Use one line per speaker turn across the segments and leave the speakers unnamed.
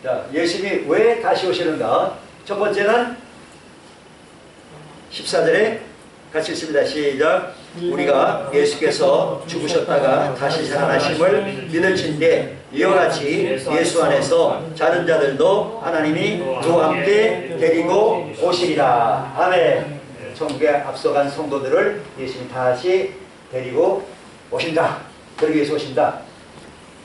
자, 예수님이 왜 다시 오시는가? 첫 번째는 14절에 같이 읽습니다. 시작. 우리가 예수께서 죽으셨다가 다시 살아나심을 믿을진대 이와 같이 예수 안에서 자는 자들도 하나님이 그와 함께 데리고 오시리라. 아멘. 천국에 앞서간 성도들을 예수님이 다시 데리고 오신다. 그러기 위해서 오신다.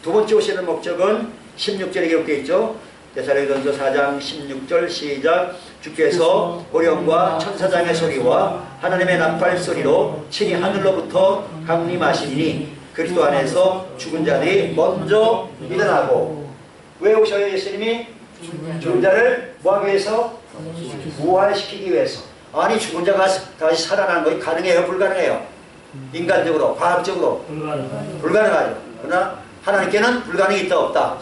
두 번째 오시는 목적은 16절에 기록되어 있죠. 데살로니가전서 4장 16절 시작. 주께서 호령과 천사장의 소리와 하나님의 나팔 소리로 친히 하늘로부터 강림하시니 그리스도 안에서 죽은 자들이 먼저 일어나고. 왜 오셔요 예수님이? 죽은 자를 뭐하기 위해서? 부활시키기 위해서. 아니 죽은 자가 다시 살아나는 것이 가능해요? 불가능해요? 인간적으로 과학적으로 불가능하죠. 그러나 하나님께는 불가능이 있다 없다?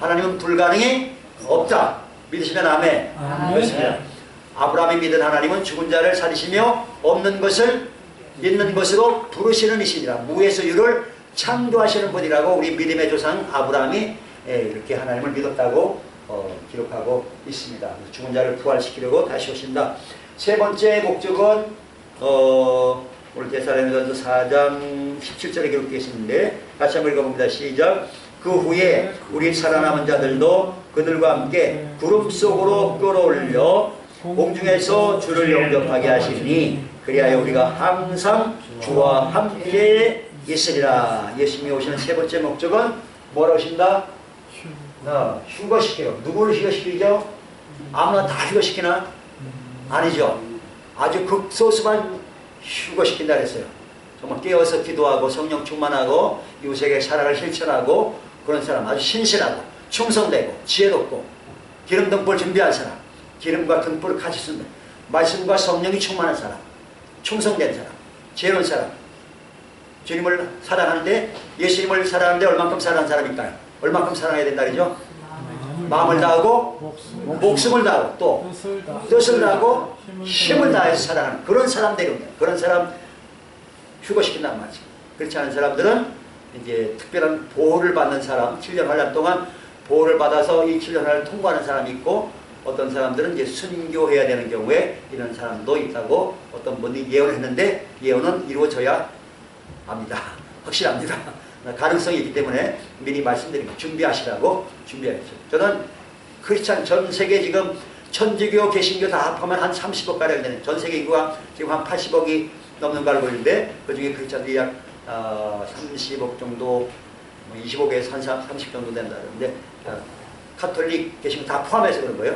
하나님은 불가능이 없다. 믿으시면 아멘. 그렇습니다. 아브라함이 믿은 하나님은 죽은 자를 살리시며 없는 것을 있는 것으로 부르시는 이시니라. 무에서 유를 창조하시는 분이라고 우리 믿음의 조상 아브라함이 이렇게 하나님을 믿었다고 기록하고 있습니다. 죽은 자를 부활시키려고 다시 오신다. 세 번째 목적은 오늘 데살로니가전서 4장 17절에 기록되어 있는데 같이 한번 읽어봅니다. 시작. 그 후에 우리 살아남은 자들도 그들과 함께 구름 속으로 끌어올려 공중에서 주를 영접하게 하시니 그리하여 우리가 항상 주와 함께 있으리라. 예수님이 오시는 세 번째 목적은 뭐라 오신다? 휴거시켜요. 누구를 휴거시키죠? 아무나 다 휴거시키나? 아니죠. 아주 극소수만 휴거시킨다 그랬어요. 정말 깨어서 기도하고 성령 충만하고 이웃에게 사랑을 실천하고 그런 사람, 아주 신실하고 충성되고 지혜롭고 기름 등불 준비한 사람, 기름과 등불을 같이 쓴다. 말씀과 성령이 충만한 사람, 충성된 사람, 지혜로운 사람, 주님을 사랑하는데, 예수님을 사랑하는데 얼만큼 사랑하는 사람일까요? 얼만큼 사랑해야 된다 그러죠? 마음을 다하고 목숨을 다하고 또 뜻을 다하고 힘을 다해서 사랑하는 그런 사람들입니다. 그런 사람 휴거시킨단 말이죠. 그렇지 않은 사람들은 이제 특별한 보호를 받는 사람, 7년 환란 동안 보호를 받아서 이 7년 환란을 통과하는 사람이 있고, 어떤 사람들은 이제 순교해야 되는 경우에 이런 사람도 있다고 어떤 분이 예언을 했는데, 예언은 이루어져야 합니다. 확실합니다. 가능성이 있기 때문에 미리 말씀드립니다. 준비하시라고 준비하셨죠. 저는 크리스찬 전 세계 지금 천주교, 개신교 다 합하면 한 30억 가량 되는, 전 세계 인구가 지금 한 80억이 넘는 걸 보이는데, 그 중에 크리스찬들이 약 30억 정도, 25개에서 한 30 정도 된다 그러는데, 카톨릭, 개신교 다 포함해서 그런 거예요.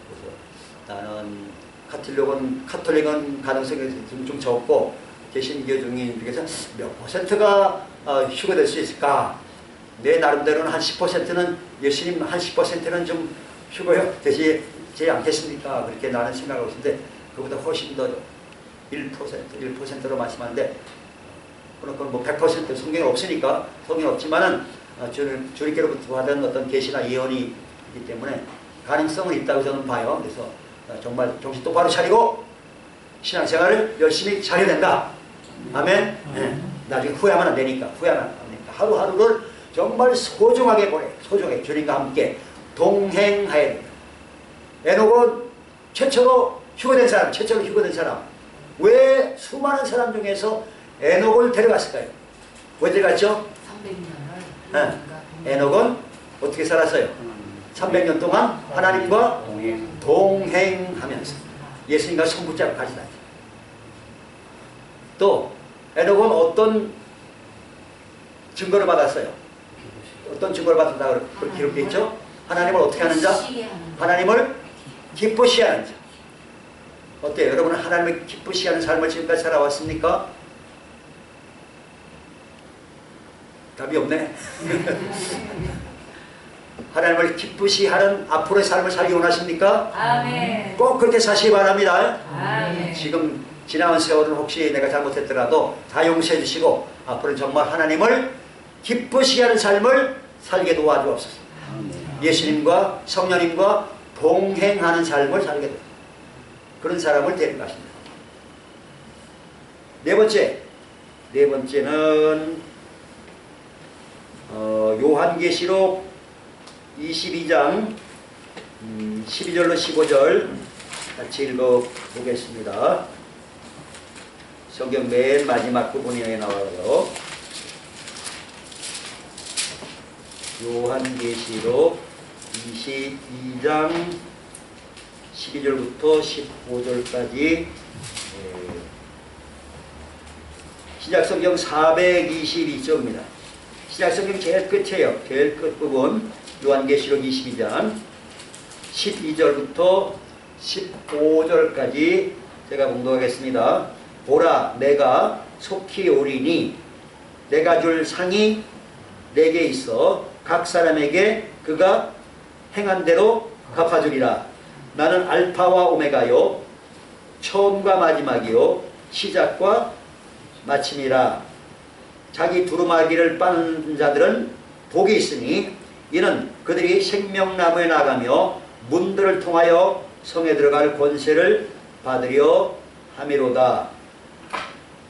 그래서 나는 카톨릭은 가능성이 좀 적고, 개신교 중에서 몇 퍼센트가 휴거될 수 있을까? 내 나름대로는 한 10%는, 예수님 한 10%는 좀 휴거되지 않겠습니까? 그렇게 나는 생각하고 있는데, 그보다 훨씬 더 1%로 말씀하는데, 그건 뭐 100% 성경이 없으니까, 성경이 없지만은 주님께로부터 받은 어떤 계시나 예언이 있기 때문에 가능성은 있다고 저는 봐요. 그래서 정말 정신 똑바로 차리고 신앙생활을 열심히 잘해야 된다. 아멘. 네. 나중에 후회하면 안 되니까, 하루하루를 정말 소중하게 보내, 소중하게 주님과 함께 동행해야 된다. 에녹은 최초로 휴거된 사람, 왜 수많은 사람 중에서 에녹을 데려갔을까요? 왜 데려갔죠?
300년을.
네. 에녹은 어떻게 살았어요? 300년 동안 하나님과 동행하면서 예수님과 손붙잡고 같이 다녔죠. 또 에녹은 어떤 증거를 받았어요? 어떤 증거를 받았다고 기록되어 있죠? 하나님을 어떻게 하는 자? 하나님을 기쁘시게 하는 자. 어때요? 여러분은 하나님을 기쁘시게 하는 삶을 지금까지 살아왔습니까? 답이 없네. 하나님을 기쁘시게 하는 앞으로의 삶을 살기 원하십니까?
아멘.
꼭 그렇게 사시기 바랍니다.
아멘.
지금 지나온 세월은 혹시 내가 잘못했더라도 다 용서해 주시고, 앞으로는 정말 하나님을 기쁘시게 하는 삶을 살게 도와주옵소서. 예수님과 성령님과 동행하는 삶을 살게 됩니다. 그런 사람을 데려가십니다. 네 번째는 요한계시록 22장 12절로 15절 같이 읽어보겠습니다. 성경 맨 마지막 부분에 나와요. 요한계시록 22장 12절부터 15절까지 신약성경 422쪽입니다. 신약성경 제일 끝이에요. 제일 끝부분 요한계시록 22장 12절부터 15절까지 제가 봉독하겠습니다. 보라, 내가 속히 오리니 내가 줄 상이 내게 있어 각 사람에게 그가 행한 대로 갚아주리라. 나는 알파와 오메가요 처음과 마지막이요 시작과 마침이라. 자기 두루마기를 빠는 자들은 복이 있으니 이는 그들이 생명나무에 나가며 문들을 통하여 성에 들어갈 권세를 받으려 함이로다.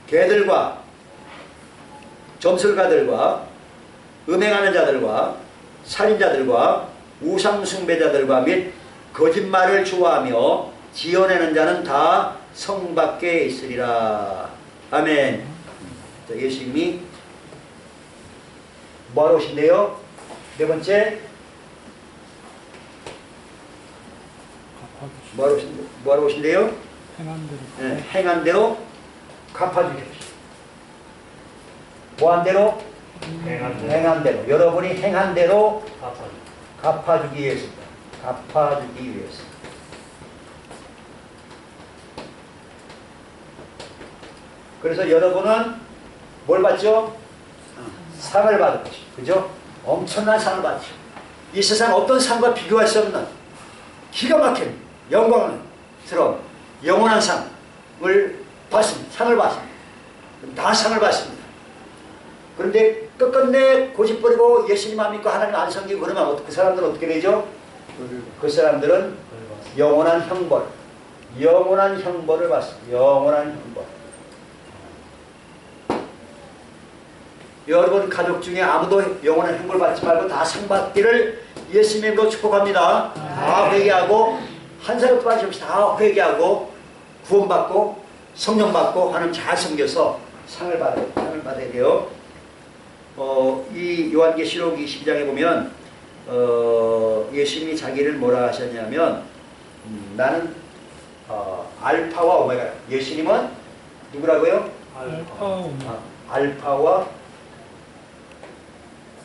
개들과 점술가들과 음행하는 자들과 살인자들과 우상숭배자들과 및 거짓말을 좋아하며 지어내는 자는 다 성 밖에 있으리라. 아멘. 자, 예수님이 뭐하러 오신대요? 네 번째, 뭐하러 오신대요? 행한 대로 갚아주십시오. 뭐한 대로? 행한 대로. 여러분이 행한 대로 갚아주기 위해서입니다. 갚아주기 위해서. 그래서 여러분은 뭘 받죠? 상을 받을 것이죠. 그죠? 엄청난 상을 받죠. 이 세상 어떤 상과 비교할 수 없는 기가 막힌 영광스러운 영원한 상을 받습니다. 상을 받습니다. 다 상을 받습니다. 그런데 끝끝내 고집부리고 예수님 안 믿고 하나님 안 섬기고 그러면 그 사람들은 어떻게 되죠? 그 사람들은 영원한 형벌, 영원한 형벌을 받습니다. 영원한 형벌. 여러분 가족 중에 아무도 영원한 형벌 받지 말고 다 상 받기를 예수님으로 축복합니다. 다 회개하고 한 사람도 빠짐없이 다 회개하고 구원받고 성령 받고 하나님 잘 섬겨서 상을 받아야 돼요. 이 요한계시록 22장에 보면 예수님이 자기를 뭐라 하셨냐면 나는 알파와 오메가. 예수님은 누구라고요? 알파와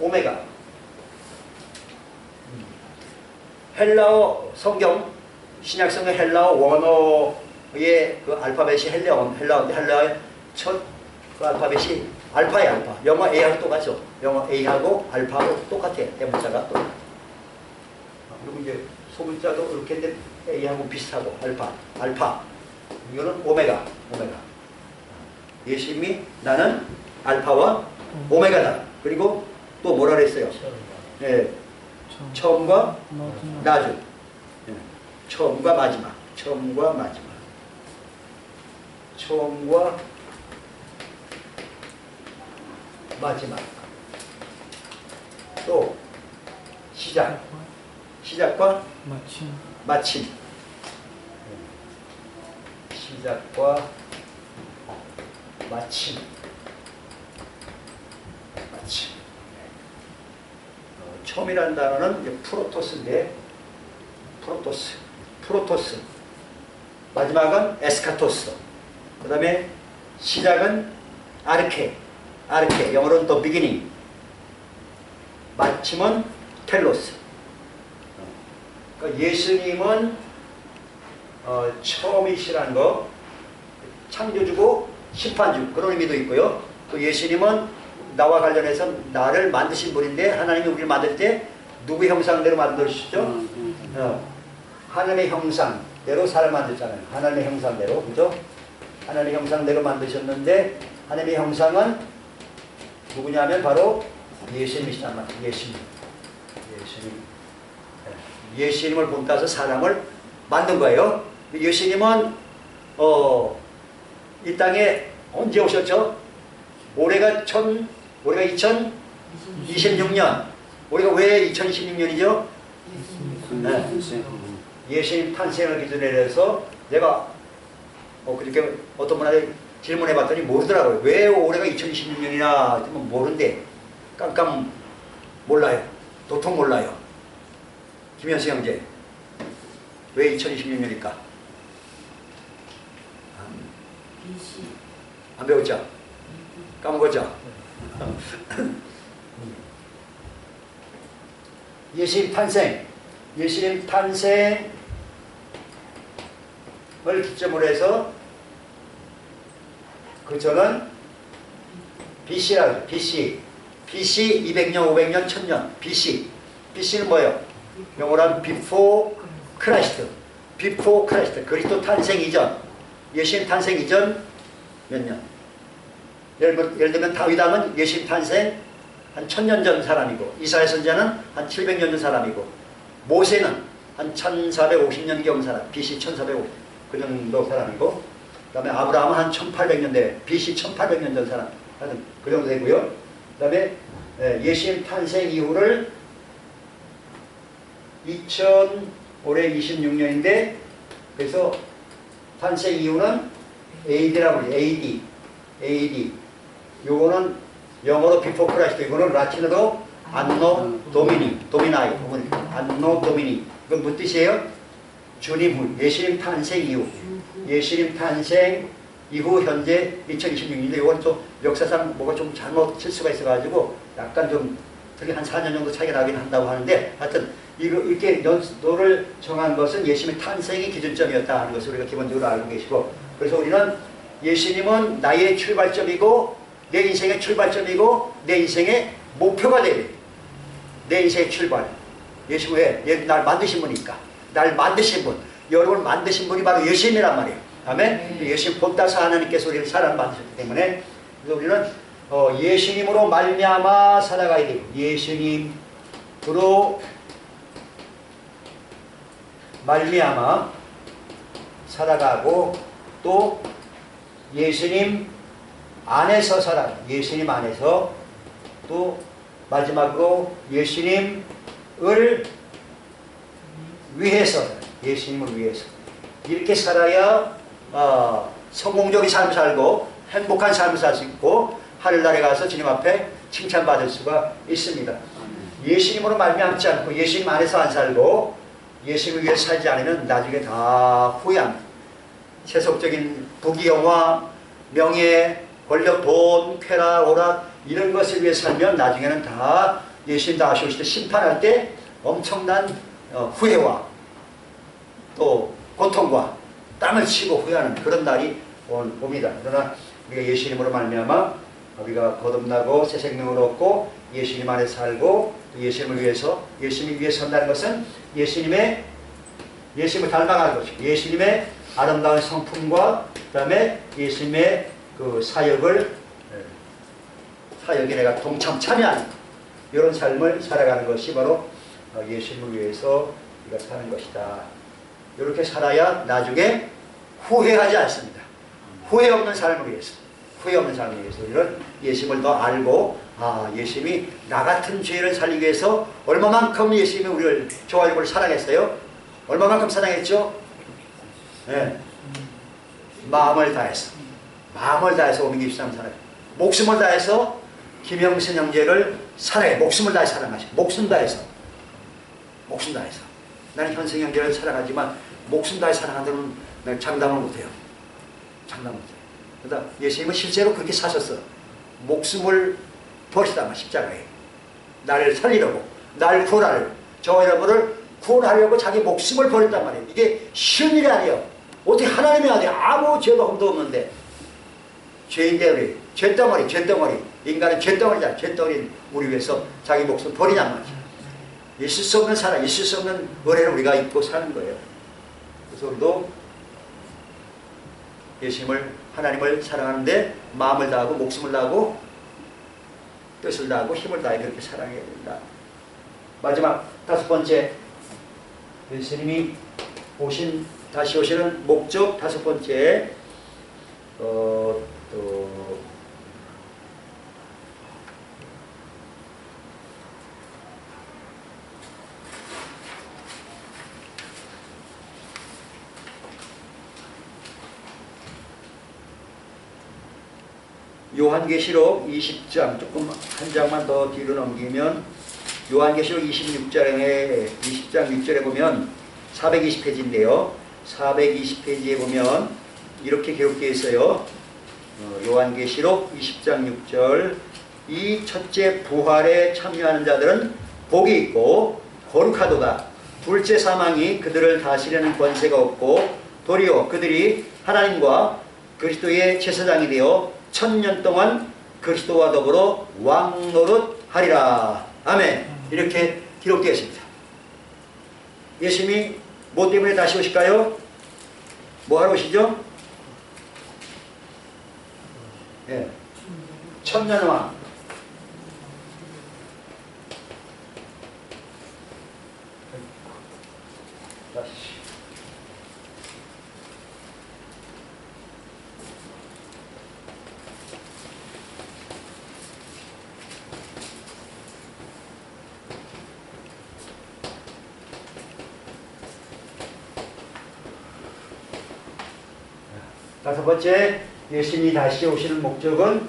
오메가. 헬라어 성경 신약성경 헬라어 원어의 그 알파벳이 헬라어의 첫 그 알파벳이 알파야. 알파. 영어 A하고 똑같죠. 영어 A하고 알파하고 똑같아요. 대문자가 또. 그리고 이제 소문자도 이렇게 했는데 A하고 비슷하고 알파. 이거는 오메가. 예수님이 나는 알파와 오메가다. 그리고 또 뭐라 그랬어요? 네. 처음과 나중. 네. 처음과 마지막. 처음과 마지막. 또 시작과 마침. 시작과 마침. 처음이라는 단어는 이제 프로토스인데, 프로토스. 마지막은 에스카토스. 그 다음에 시작은 아르케. 영어로는 the beginning. 마침은 텔로스. 그러니까 예수님은 처음이시라는 거, 창조주고 심판주 그런 의미도 있고요. 또 예수님은 나와 관련해서 나를 만드신 분인데 하나님이 우리를 만들 때 누구 형상대로 만드시죠? 하나님의 형상대로 사람을 만들잖아요. 하나님의 형상대로. 그죠? 하나님의 형상대로 만드셨는데 하나님의 형상은 누구냐면 바로 예수님이시단 말이에요. 예수님을 본따서 사람을 만든 거예요. 예수님은 이 땅에 언제 오셨죠? 올해가 2026년 우리가 왜 2016년이죠?
네.
예수님 탄생을 기준으로 해서 내가 그렇게 어떤 분한테 질문해 봤더니 모르더라고요. 왜 올해가 2016년이나 했더니 모른대. 깜깜 몰라요. 도통 몰라요. 김현수 형제. 왜 2026년일까?
BC.
안 배웠죠? 까먹었죠? 예수님 탄생. 예수님 탄생을 기점으로 해서 그 전은 BC라고 BC. BC 200년, 500년, 1000년. BC. BC는 뭐예요? 영어로 하면 before Christ. before Christ. 그리스도 탄생 이전. 예수님 탄생 이전 몇 년? 예를 들면 다윗 왕은 예수님 탄생 한 1000년 전 사람이고, 이사야 선지자는 한 700년 전 사람이고, 모세는 한 1450년경 사람, BC 1450, 그 정도 사람이고, 그 다음에 아브라함은 한 1800년대, BC 1800년 전 사람, 하여튼 그 정도 되고요. 그 다음에 예수님 탄생 이후를 올해 26년인데, 그래서 탄생 이후는 AD라고 해요. AD. 요거는 영어로 before Christ, 이거는 라틴어로 안노 도미나이, 안노 도미니. 이건 무슨 뜻이에요? 주님 후, 예수님 탄생 이후. 예수님 탄생 이후 현재 2026년인데, 이건 좀 역사상 뭐가 좀 잘못 실수가 있어가지고 약간 좀 특히 한 4년 정도 차이가 나긴 한다고 하는데, 하여튼 이렇게 연도를 정한 것은 예수님의 탄생이 기준점이었다 하는 것을 우리가 기본적으로 알고 계시고, 그래서 우리는 예수님은 나의 출발점이고 내 인생의 출발점이고 내 인생의 목표가 돼야 돼. 내 인생의 출발. 예수님 왜? 날 만드신 분이니까. 날 만드신 분. 여러분을 만드신 분이 바로 예수님이란 말이에요. 아멘? 예수님 본따서 하나님께서 우리를 사람 만드셨기 때문에, 그래서 우리는 예수님으로 말미암아 살아가야 되고, 예수님으로 말미암아 살아가고, 또 예수님 안에서 살아. 예수님 안에서, 또 마지막으로 예수님을 위해서, 예수님을 위해서 이렇게 살아야 성공적인 삶을 살고 행복한 삶을 살 수 있고 하늘나라에 가서 주님 앞에 칭찬받을 수가 있습니다. 예수님으로 말미암지 않고 예수님 안에서 안 살고 예수님을 위해 살지 않으면 나중에 다 후회합니다. 세속적인 부귀영화, 명예, 권력, 돈, 쾌락, 오락 이런 것을 위해 살면 나중에는 다 예수님 다 오실 때 심판할 때 엄청난 후회와 또 고통과 땀을 치고 후회하는 그런 날이 옵니다. 그러나 우리가 예수님으로 말미암아 우리가 거듭나고 새 생명을 얻고 예수님 안에 살고 예수님을 위해서, 예수님 위해 선다는 것은 예수님을 닮아가는 것이고, 예수님의 아름다운 성품과 그 다음에 예수님의 그 사역에 내가 참여하는 이런 삶을 살아가는 것이 바로 예수님을 위해서 우리가 사는 것이다. 이렇게 살아야 나중에 후회하지 않습니다. 후회 없는 삶을 위해서, 우리는 예수님을 더 알고, 예수님이 나 같은 죄를 살리기 위해서 얼마만큼 예수님이 우리를 좋아하고 우리를 사랑했어요? 얼마만큼 사랑했죠? 네. 마음을 다해서 523 사랑해. 목숨을 다해서 김영신 형제를 사랑해. 목숨을 다해 사랑하시. 목숨 다해서. 나는 현승 형제를 사랑하지만 목숨 다해 사랑한다면 내가 장담을 못해요. 그러니까 예수님은 실제로 그렇게 사셨어. 목숨을 버리시다가 십자가에 나를 살리려고, 날 구원하려고, 저 여러분을 구원하려고 자기 목숨을 버렸단 말이에요. 이게 쉬운 일이 아니에요. 어떻게 하나님이 아니에요. 아무 죄도 험도 없는데 죄인데 우리 죄덩어리 인간은 죄덩어리잖아. 죄덩어리 우리 위해서 자기 목숨을 버리냔 말이죠. 있을 수 없는 사랑, 있을 수 없는 은혜를 우리가 입고 사는 거예요. 그래서 우리도 예수님을, 하나님을 사랑하는데 마음을 다하고 목숨을 다하고 뜻을 다하고 힘을 다해 그렇게 사랑해야 된다. 마지막 5번째, 예수님이 다시 오시는 목적 5번째, 요한계시록 20장 조금 한 장만 더 뒤로 넘기면 요한계시록 26장에 20장 6절에 보면 420페이지인데요. 420페이지에 보면 이렇게 기록되어 있어요. 요한계시록 20장 6절 이 첫째 부활에 참여하는 자들은 복이 있고 거룩하도다. 둘째 사망이 그들을 다스리는 권세가 없고 도리어 그들이 하나님과 그리스도의 제사장이 되어 1000년 동안 그리스도와 더불어 왕노릇하리라. 아멘. 이렇게 기록되어 있습니다. 예수님이 뭐 때문에 다시 오실까요? 뭐 하러 오시죠? 예. 천년왕. 다섯 번째, 예수님이 다시 오시는 목적은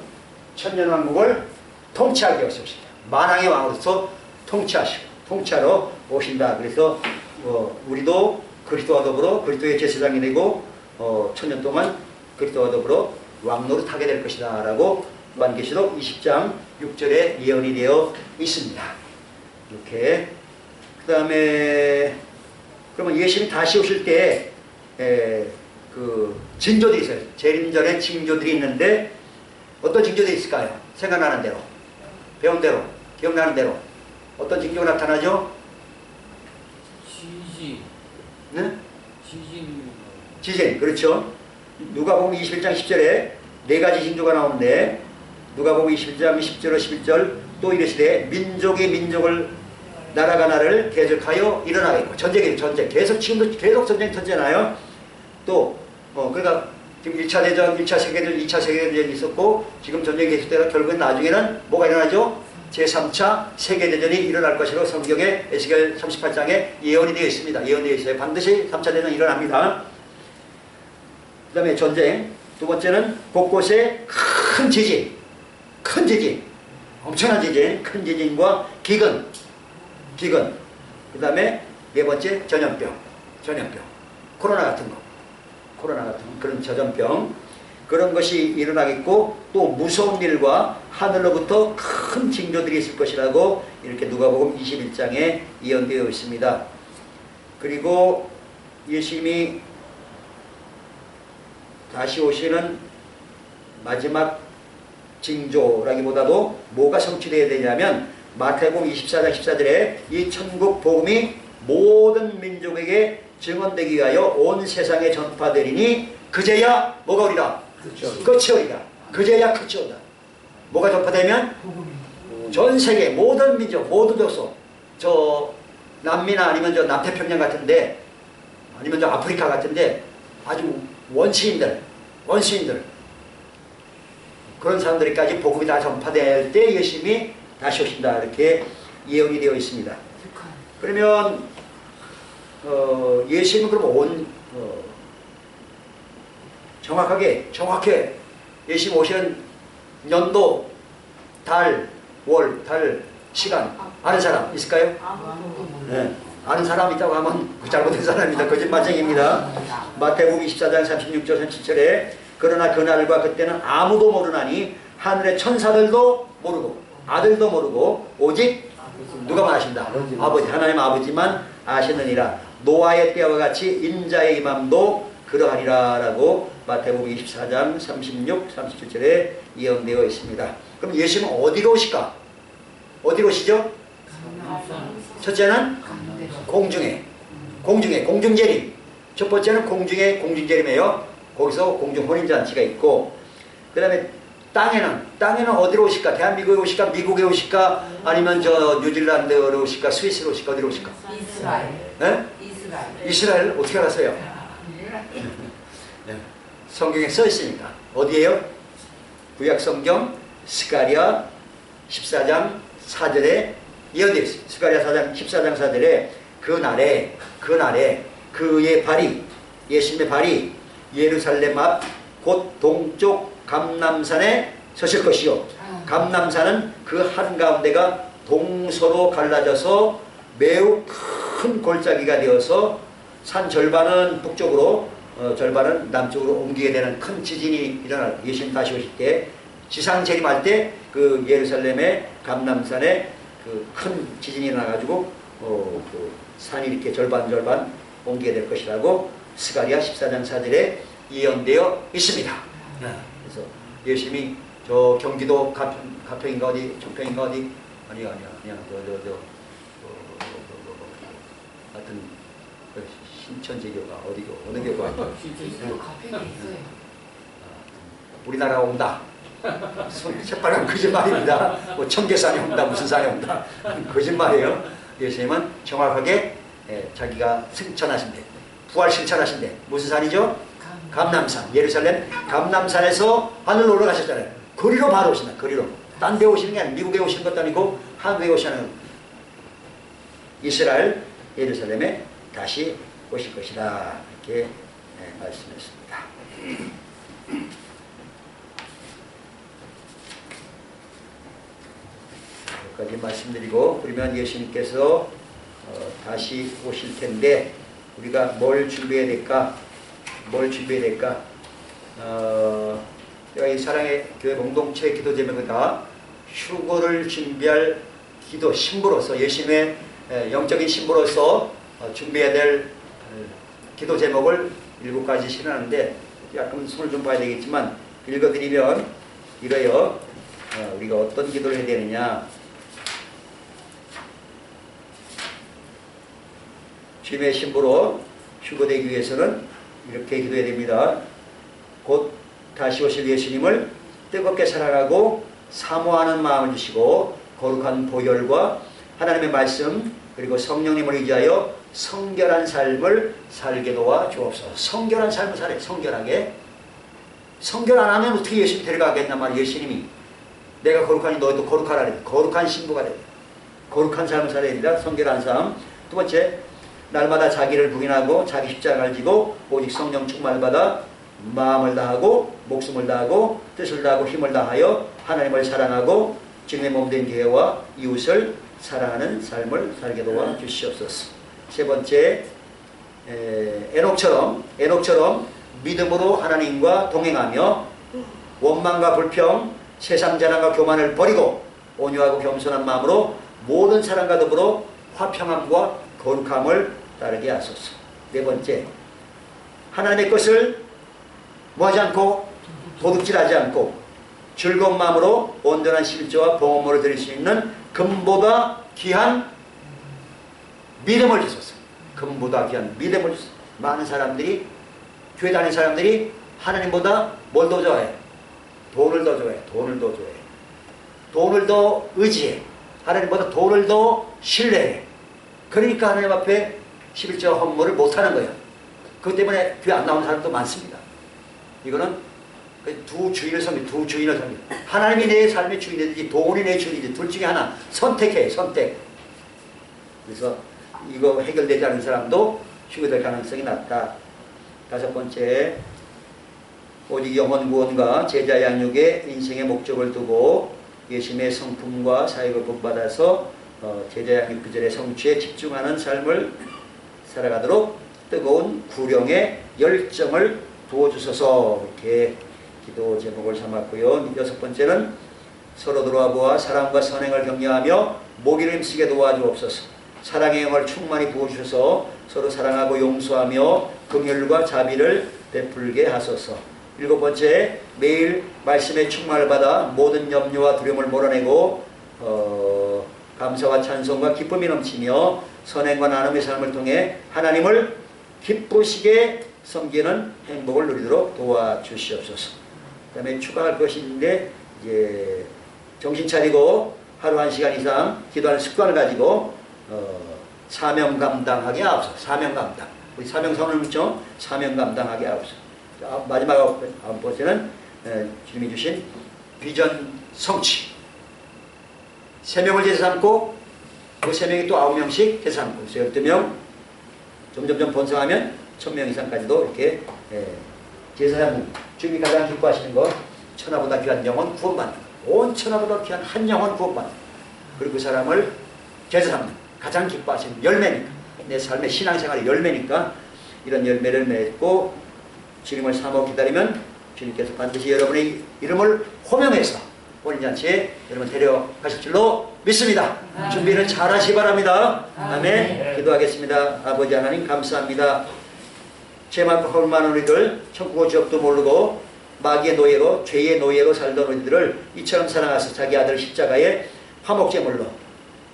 천년왕국을 통치하기 위해서 오십니다. 만왕의 왕으로서 통치하러 오신다. 그래서 우리도 그리스도와 더불어 그리스도의 제사장이 되고 1000년 동안 그리스도와 더불어 왕노릇 하게 될 것이다 라고 요한계시록 20장 6절에 예언이 되어 있습니다. 이렇게 그 다음에 그러면 예수님이 다시 오실 때 그 징조들이 있어요. 재림 전에 징조들이 있는데 어떤 징조들이 있을까요? 생각나는 대로, 배운 대로, 기억나는 대로 어떤 징조가 나타나죠? 네? 지진, 그렇죠. 누가복음 21장 10절에 네 가지 징조가 나오는데 누가복음 21장 10절 11절 또 이르시되 민족이 민족을 나라가 나라를 대적하여 일어나겠고 전쟁이에요. 전쟁. 지금도 계속 전쟁 터지잖아요. 또 그러니까 지금 1차 대전, 1차 세계대전, 2차 세계대전이 있었고 지금 전쟁이 계속되다 결국엔 나중에는 뭐가 일어나죠? 제3차 세계대전이 일어날 것이라고 성경에 에스겔 38장에 예언이 되어 있습니다. 예언되어 있어요. 반드시 3차 대전이 일어납니다. 그 다음에 전쟁. 두 번째는 곳곳에 큰 지진, 엄청난 지진, 큰 지진과 기근. 그 다음에 네 번째 전염병. 코로나 같은 그런 전염병. 그런 것이 일어나겠고 또 무서운 일과 하늘로부터 큰 징조들이 있을 것이라고 이렇게 누가복음 21장에 예언되어 있습니다. 그리고 예수님이 다시 오시는 마지막 징조라기보다도 뭐가 성취되어야 되냐면 마태복음 24장 14절에 이 천국 복음이 모든 민족에게 증언되기 위하여 온 세상에 전파되리니 그제야 뭐가 오리라? 끝이 오리라. 그제야 끝이 오리라. 뭐가 전파되면? 전 세계 모든 민족, 모든 족속, 저 남미나 아니면 저 남태평양 같은데 아니면 저 아프리카 같은데 아주 원시인들 그런 사람들까지 복음이 다 전파될 때 예수님이 다시 오신다 이렇게 예언이 되어 있습니다. 그러면 예수님은 그럼 정확해 예수님 오시는 연도, 달, 시간 아는 사람 있을까요? 네. 아는 사람 있다고 하면 잘못된 사람입니다. 거짓말쟁이입니다. 마태복음 24장 36절 37절에 그러나 그날과 그때는 아무도 모르나니 하늘의 천사들도 모르고 아들도 모르고 오직 누가만 아신다. 아버지, 하나님 아버지만 아시느니라. 노아의 때와 같이 인자의 임함도 그러하리라 라고 마태복음 24장 36, 37절에 예언되어 있습니다. 그럼 예수님은 어디로 오실까? 어디로 오시죠? 첫째는 공중재림. 첫 번째는 공중재림이에요. 거기서 공중혼인잔치가 있고, 그 다음에 땅에는 어디로 오실까? 대한민국에 오실까? 미국에 오실까? 아니면 저 뉴질랜드로 오실까? 스위스로 오실까? 어디로 오실까?
이스라엘.
네? 이스라엘 어떻게 알았어요? 네. 성경에 써 있으니까. 어디에요? 구약성경 스가랴 14장 4절에 예언되어 있습니다. 스가랴 14장 4절에 그날에 그의 발이, 예수님의 발이 예루살렘 앞 곧 동쪽 감람산에 서실 것이요 감람산은 그 한가운데가 동서로 갈라져서 매우 큰 골짜기가 되어서 산 절반은 북쪽으로 절반은 남쪽으로 옮기게 되는 큰 지진이 일어날 예수님 다시 오실 때 지상 재림할 때 그 예루살렘의 감람산에 그 큰 지진이 나가지고 그 산이 이렇게 절반 옮기게 될 것이라고 스가랴 14장 4절에 예언되어 있습니다. 그래서 예수님이 저 경기도 가평인가 어디 청평인가 어디 아니야 하여튼 신천지교가 어디고 어느 교가
진짜 가평에 있어요.
우리나라 온다. 새빨간 거짓말입니다. 뭐 청계산이 온다 무슨 산이 온다 거짓말이에요. 예수님은 정확하게 자기가 승천하신대 부활 실천하신대 무슨 산이죠? 감람산 예루살렘 감람산에서 하늘로 올라가셨잖아요. 거리로 바로 오신다. 거리로 딴 데 오시는 게 아니고 미국에 오시는 것도 아니고 한국에 오시는 이스라엘 예루살렘에 다시 오실 것이다 이렇게 말씀했습니다. 여기까지 말씀드리고 그러면 예수님께서 다시 오실 텐데 우리가 뭘 준비해야 될까? 제가 이 사랑의 교회 공동체 기도 제목이다. 휴거를 준비할 기도 신부로서 예수님의 영적인 신부로서 준비해야 될 기도 제목을 7가지 실어놨는데 약간 손을 좀 봐야 되겠지만 읽어드리면 이래요. 우리가 어떤 기도를 해야 되느냐. 주님의 신부로 휴거되기 위해서는 이렇게 기도해야 됩니다. 곧 다시 오실 예수님을 뜨겁게 사랑하고 사모하는 마음을 주시고 거룩한 보혈과 하나님의 말씀 그리고 성령님을 의지하여 성결한 삶을 살게 도와 주옵소서. 성결한 삶을 살아요. 성결하게. 성결 안 하면 어떻게 예수님 데려가겠단 말이에요. 예수님이 내가 거룩하니 너희도 거룩하라 그래. 거룩한 신부가 돼요. 거룩한 삶을 살아야 됩니다. 성결한 삶. 두 번째, 날마다 자기를 부인하고 자기 십자가를 지고 오직 성령 충만을 받아 마음을 다하고 목숨을 다하고 뜻을 다하고 힘을 다하여 하나님을 사랑하고 주님의 몸된 교회와 이웃을 사랑하는 삶을 살게 도와 주시옵소서. 세 번째, 에녹처럼 믿음으로 하나님과 동행하며 원망과 불평, 세상 자랑과 교만을 버리고 온유하고 겸손한 마음으로 모든 사람과 더불어 화평함과 거룩함을 따르게 하소서. 네 번째, 하나님의 것을 뭐하지 않고 도둑질하지 않고 즐거운 마음으로 온전한 실조와 봉헌물을 드릴 수 있는 금보다 귀한 믿음을 주소서. 금보다 귀한 믿음을 주소서. 많은 사람들이 교회 다니는 사람들이 하나님보다 뭘 더 좋아해? 돈을 더 좋아해. 돈을 더 의지해. 하나님보다 돈을 더 신뢰해. 그러니까 하나님 앞에 11조 헌물을 못하는 거예요. 그것 때문에 교회 안 나오는 사람도 많습니다. 이거는 두 주인을 섬기. 하나님이 내 삶의 주인이든지 돈이 내 주인이든지 둘 중에 하나 선택해. 그래서 이거 해결되지 않은 사람도 휴거될 가능성이 낮다. 다섯 번째, 오직 영혼 구원과 제자 양육에 인생의 목적을 두고 예수님의 성품과 사역을 본받아서 제자 양육 구절의 성취에 집중하는 삶을 살아가도록 뜨거운 구령의 열정을 부어주소서. 이렇게 기도 제목을 삼았고요. 여섯 번째는 서로 돌아보아 사랑과 선행을 격려하며 모기를 힘쓰게 도와주옵소서. 사랑의 영을 충만히 부어주셔서 서로 사랑하고 용서하며 긍휼과 자비를 베풀게 하소서. 일곱 번째, 매일 말씀의 충만을 받아 모든 염려와 두려움을 몰아내고 감사와 찬송과 기쁨이 넘치며 선행과 나눔의 삶을 통해 하나님을 기쁘시게 섬기는 행복을 누리도록 도와주시옵소서. 그 다음에 추가할 것이 있는데 이제 정신 차리고 하루 1시간 이상 기도하는 습관을 가지고 사명 감당하게 하옵소서. 사명 감당. 우리 사명 선언을 묻죠. 사명 감당하게 하옵소서. 마지막 아홉 번째는 주님이 주신 비전 성취. 3명을 제사 삼고 그 3명이 또 9명씩 제사 삼고 12명 점점점 번성하면 1000명 이상까지도 이렇게 제사 삼는 주님이 가장 기뻐하시는 거 천하보다 귀한 영혼 구원받는 온 천하보다 귀한 한 영혼 구원받는 그리고 그 사람을 제사함는 가장 기뻐하시는 열매니까 내 삶의 신앙생활의 열매니까 이런 열매를 맺고 주님을 사모 기다리면 주님께서 반드시 여러분의 이름을 호명해서 혼인잔치에 여러분 데려가실 줄로 믿습니다. 준비는 잘 하시기 바랍니다. 아멘. 기도하겠습니다. 아버지 하나님 감사합니다. 죄 많고 허물 많은 우리들 천국의 지옥도 모르고 마귀의 노예로 죄의 노예로 살던 우리들을 이처럼 사랑하셔서 자기 아들 십자가에 화목제물로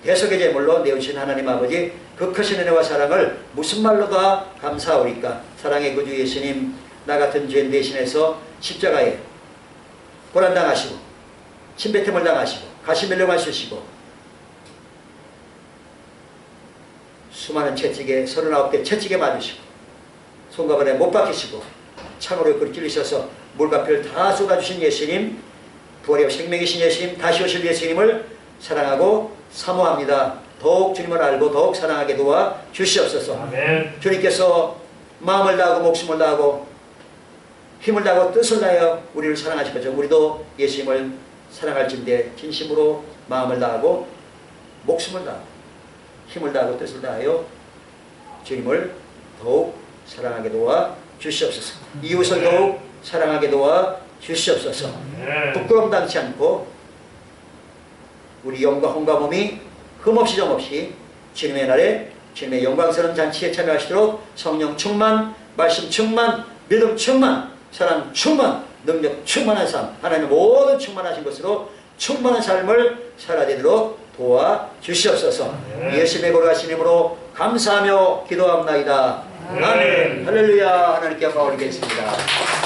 대속의 제물로 내어주신 하나님 아버지 그 크신 은혜와 사랑을 무슨 말로 다 감사하오리까. 사랑의 구주 예수님 나 같은 죄인 대신해서 십자가에 고난당하시고 침뱉음을 당하시고 가시멜령을 쓰시고 수많은 채찍에 39대 채찍에 맞으시고 손과 발에 못 박히시고 창으로 옆으로 찔리셔서 물과 피를 다 쏟아주신 예수님, 부활의 생명이신 예수님, 다시 오실 예수님을 사랑하고 사모합니다. 더욱 주님을 알고 더욱 사랑하게 도와 주시옵소서.
아멘.
주님께서 마음을 다하고 목숨을 다하고 힘을 다하고 뜻을 다하여 우리를 사랑하실 거죠. 우리도 예수님을 사랑할진대 진심으로 마음을 다하고 목숨을 다하고 힘을 다하고 뜻을 다하여 주님을 더욱 사랑하게 도와 주시옵소서. 이웃을 더욱 사랑하게 도와 주시옵소서. 부끄럼 당치 않고 우리 영과 혼과 몸이 흠없이 정없이 주님의 날에 주님의 영광스러운 잔치에 참여하시도록 성령 충만, 말씀 충만, 믿음 충만, 사랑 충만, 능력 충만한 삶, 하나님 모든 충만하신 것으로 충만한 삶을 살아내도록 도와 주시옵소서. 예수님의 거룩하신 이름으로 감사하며 기도합나이다. 아멘. 할렐루야. 하나님께 영광 올리겠습니다.